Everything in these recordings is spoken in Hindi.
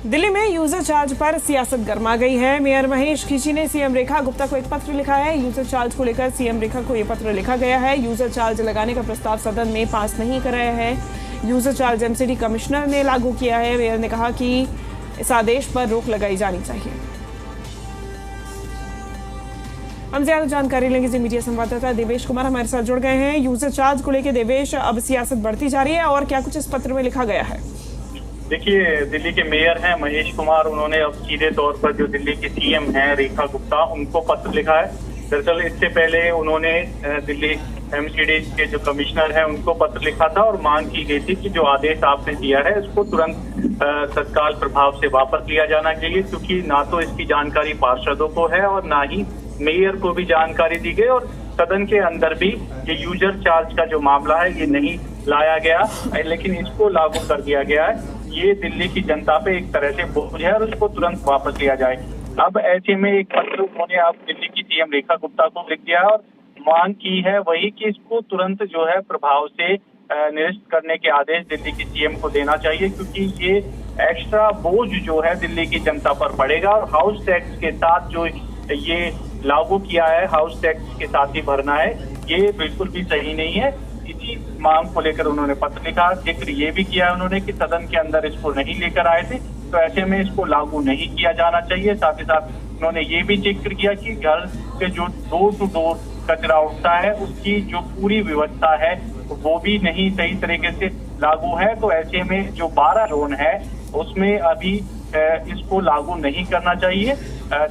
दिल्ली में यूजर चार्ज पर सियासत गर्मा गई है। मेयर महेश खींची ने सीएम रेखा गुप्ता को एक पत्र लिखा है। यूजर चार्ज को लेकर सीएम रेखा को यह पत्र लिखा गया है। यूजर चार्ज लगाने का प्रस्ताव सदन में पास नहीं कराया है। यूजर चार्ज एमसीडी कमिश्नर ने लागू किया है। मेयर ने कहा कि इस आदेश पर रोक लगाई जानी चाहिए। हम ज्यादा जानकारी लेंगे जी मीडिया संवाददाता देवेश कुमार हमारे साथ जुड़ गए हैं। यूजर चार्ज को लेकर देवेश, अब सियासत बढ़ती जा रही है और क्या कुछ इस पत्र में लिखा गया है? देखिए, दिल्ली के मेयर हैं महेश कुमार, उन्होंने अब सीधे तौर पर जो दिल्ली की सीएम हैं रेखा गुप्ता, उनको पत्र लिखा है। दरअसल इससे पहले उन्होंने दिल्ली एमसीडी के जो कमिश्नर हैं उनको पत्र लिखा था और मांग की गई थी कि जो आदेश आपने दिया है उसको तुरंत तत्काल प्रभाव से वापस लिया जाना चाहिए, क्योंकि ना तो इसकी जानकारी पार्षदों को है और ना ही मेयर को भी जानकारी दी गई, और सदन के अंदर भी ये यूजर चार्ज का जो मामला है ये नहीं लाया गया, लेकिन इसको लागू कर दिया गया है। ये दिल्ली की जनता पे एक तरह से बोझ है और उसको तुरंत वापस लिया जाए। अब ऐसे में एक पत्र उन्होंने अब दिल्ली की सीएम रेखा गुप्ता को लिख दिया है और मांग की है वही कि इसको तुरंत जो है प्रभाव से निरस्त करने के आदेश दिल्ली की सीएम को देना चाहिए, क्योंकि ये एक्स्ट्रा बोझ जो है दिल्ली की जनता पर पड़ेगा। और हाउस टैक्स के साथ जो ये लागू किया है, हाउस टैक्स के साथ ही भरना है, ये बिल्कुल भी सही नहीं है। इसी मांग को लेकर उन्होंने पत्र लिखा। जिक्र ये भी किया उन्होंने कि सदन के अंदर इसको नहीं लेकर आए थे, तो ऐसे में इसको लागू नहीं किया जाना चाहिए। साथ ही साथ उन्होंने ये भी जिक्र किया कि घर से जो डोर टू डोर कचरा उठता है उसकी जो पूरी व्यवस्था है वो भी नहीं सही तरीके से लागू है। तो ऐसे में जो 12 जोन है उसमें अभी इसको लागू नहीं करना चाहिए।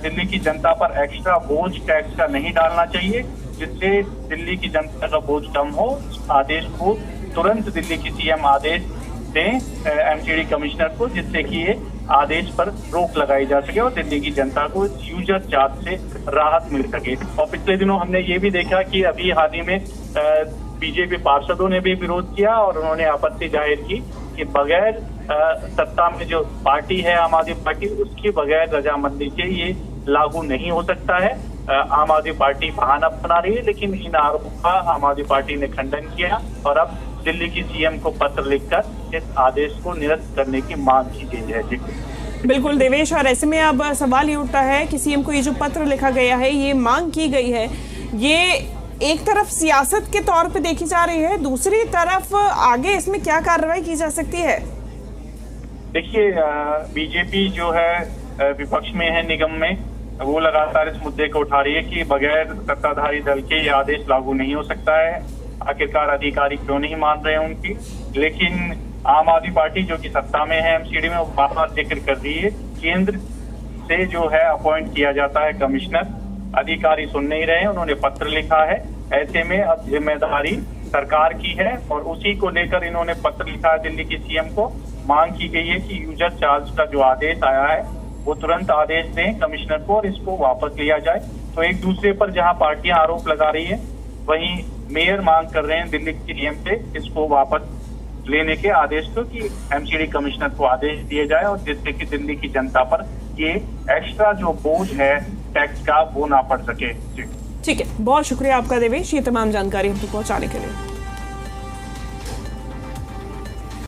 दिल्ली की जनता पर एक्स्ट्रा बोझ टैक्स का नहीं डालना चाहिए, जिससे दिल्ली की जनता का बोझ कम हो। आदेश को तुरंत दिल्ली की सीएम आदेश दें एमसीडी कमिश्नर को, जिससे कि ये आदेश पर रोक लगाई जा सके और दिल्ली की जनता को यूजर चार्ज से राहत मिल सके। और पिछले दिनों हमने ये भी देखा कि अभी हाल ही में बीजेपी पार्षदों ने भी विरोध किया और उन्होंने आपत्ति जाहिर की कि बगैर सत्ता में जो पार्टी है आम आदमी पार्टी, उसकी बगैर रजामंदी के ये लागू नहीं हो सकता है। आम आदमी पार्टी बहाना बना रही है, लेकिन इन आरोपों का आम आदमी पार्टी ने खंडन किया और अब दिल्ली की सीएम को पत्र लिखकर इस आदेश को निरस्त करने की मांग की गई है। जी बिल्कुल देवेश, और ऐसे में अब सवाल ये उठता है कि सीएम को ये जो पत्र लिखा गया है, ये मांग की गई है, ये एक तरफ सियासत के तौर पे देखी जा रही है, दूसरी तरफ आगे इसमें क्या कार्रवाई की जा सकती है? देखिए, बीजेपी जो है विपक्ष में है निगम में, वो लगातार इस मुद्दे को उठा रही है कि बगैर सत्ताधारी दल के ये आदेश लागू नहीं हो सकता है। आखिरकार अधिकारी क्यों नहीं मान रहे हैं उनकी। लेकिन आम आदमी पार्टी जो कि सत्ता में है एमसीडी में, वो बार बार जिक्र कर रही है केंद्र से जो है अपॉइंट किया जाता है कमिश्नर, अधिकारी सुन नहीं रहे हैं। उन्होंने पत्र लिखा है। ऐसे में अब जिम्मेदारी सरकार की है और उसी को लेकर इन्होंने पत्र लिखा है दिल्ली की सीएम को। मांग की गई है कि यूजर चार्ज का जो आदेश आया है वो तुरंत आदेश दें कमिश्नर को और इसको वापस लिया जाए। तो एक दूसरे पर जहां पार्टियां आरोप लगा रही है, वहीं मेयर मांग कर रहे हैं दिल्ली की सीएम से इसको वापस लेने के आदेश को, कि एमसीडी कमिश्नर को आदेश दिए जाए और जिससे कि दिल्ली की जनता पर ये एक्स्ट्रा जो बोझ है टैक्स का वो ना पड़ सके। ठीक है, बहुत शुक्रिया आपका देवेश, ये तमाम जानकारी हमको पहुंचाने के लिए।